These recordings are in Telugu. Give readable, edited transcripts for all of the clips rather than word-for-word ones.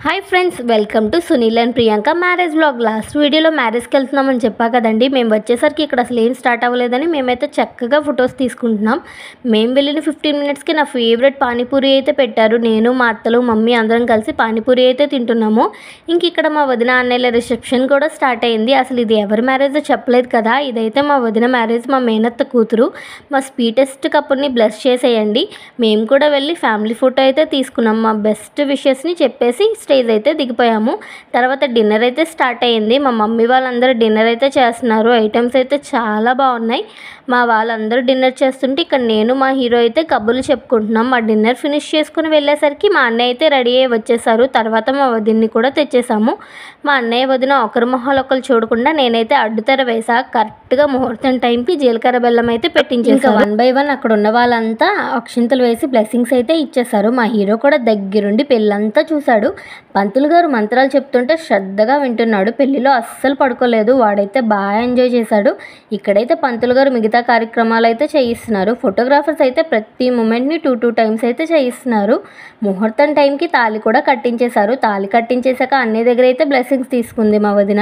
Hi friends, welcome to Sunil and Priyanka marriage vlog. Last వీడియోలో మ్యారేజ్కి వెళ్తున్నామని చెప్పా కదండి. మేము వచ్చేసరికి ఇక్కడ అసలు ఏం స్టార్ట్ అవ్వలేదని మేమైతే చక్కగా ఫొటోస్ తీసుకుంటున్నాం. మేము వెళ్ళిన 15 మినిట్స్కి నా ఫేవరెట్ పానీపూరి అయితే పెట్టారు. నేను, మా అత్తలు, మమ్మీ అందరం కలిసి పానీపూరి అయితే తింటున్నాము. ఇంక ఇక్కడ మా వదిన అన్నయ్యల రిసెప్షన్ కూడా స్టార్ట్ అయింది. అసలు ఇది ఎవరి మ్యారేజ్ చెప్పలేదు కదా. ఇదైతే మా వదిన మ్యారేజ్, మా మేనత్త కూతురు. మా స్వీటెస్ట్ కపుల్ని బ్లెస్ చేసేయండి. మేము కూడా వెళ్ళి ఫ్యామిలీ ఫోటో అయితే తీసుకున్నాం. మా బెస్ట్ విషెస్ని చెప్పేసి స్టేజ్ అయితే దిగిపోయాము. తర్వాత డిన్నర్ అయితే స్టార్ట్ అయ్యింది. మా మమ్మీ వాళ్ళందరూ డిన్నర్ అయితే చేస్తున్నారు. ఐటమ్స్ అయితే చాలా బాగున్నాయి. మా వాళ్ళందరూ డిన్నర్ చేస్తుంటే ఇక్కడ నేను, మా హీరో అయితే కబుర్లు చెప్పుకుంటున్నాం. మా డిన్నర్ ఫినిష్ చేసుకుని వెళ్ళేసరికి మా అన్నయ్య అయితే రెడీ అయ్యి వచ్చేసారు. తర్వాత మా వదిన్ని కూడా తెచ్చేసాము. మా అన్నయ్య వదిన ఒకరి మొహాలు ఒకరు చూడకుండా నేనైతే అడ్డుతెర వేసా. కరెక్ట్గా ముహూర్తం టైంకి జీలకర్ర బెల్లం అయితే పెట్టించేసారు. ఇంకా 1 by 1 అక్కడ ఉన్న వాళ్ళంతా అక్షింతలు వేసి బ్లెస్సింగ్స్ అయితే ఇచ్చేసారు. మా హీరో కూడా దగ్గరుండి పెళ్ళంతా చూశాడు. పంతులు గారు మంత్రాలు చెప్తుంటే శ్రద్ధగా వింటున్నాడు. పెళ్లిలో అస్సలు పడుకోలేదు. వాడైతే బాగా ఎంజాయ్ చేశాడు. ఇక్కడైతే పంతులు గారు మిగతా కార్యక్రమాలు అయితే చేయిస్తున్నారు. ఫోటోగ్రాఫర్స్ అయితే ప్రతి మూమెంట్ని 2 times అయితే చేయిస్తున్నారు. ముహూర్తం టైంకి తాళి కూడా కట్టించేశారు. తాళి కట్టించేశాక అన్నయ్య దగ్గర అయితే బ్లెస్సింగ్స్ తీసుకుంది మా వదిన.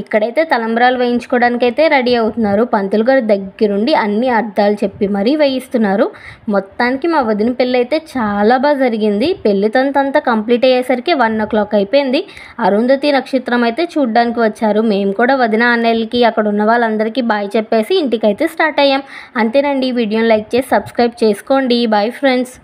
ఇక్కడైతే తలంబ్రాలు వేయించుకోవడానికి అయితే రెడీ అవుతున్నారు. పంతులు గారు దగ్గరుండి అన్ని అర్థాలు చెప్పి మరీ వేయిస్తున్నారు. మొత్తానికి మా వదిన పెళ్ళి అయితే చాలా బాగా జరిగింది. పెళ్లి తంతంతా కంప్లీట్ అయ్యేసరికి 1 o'clock అయిపోయింది. అరుంధతి నక్షత్రం అయితే చూడ్డానికి వచ్చారు. మేము కూడా వదిన అన్నయ్యలకి అక్కడ ఉన్న వాళ్ళందరికీ బాయ్ చెప్పేసి ఇంటికైతే స్టార్ట్ అయ్యాం. అంతేనండి. వీడియోని లైక్ చేసి సబ్స్క్రైబ్ చేసుకోండి. Bye friends.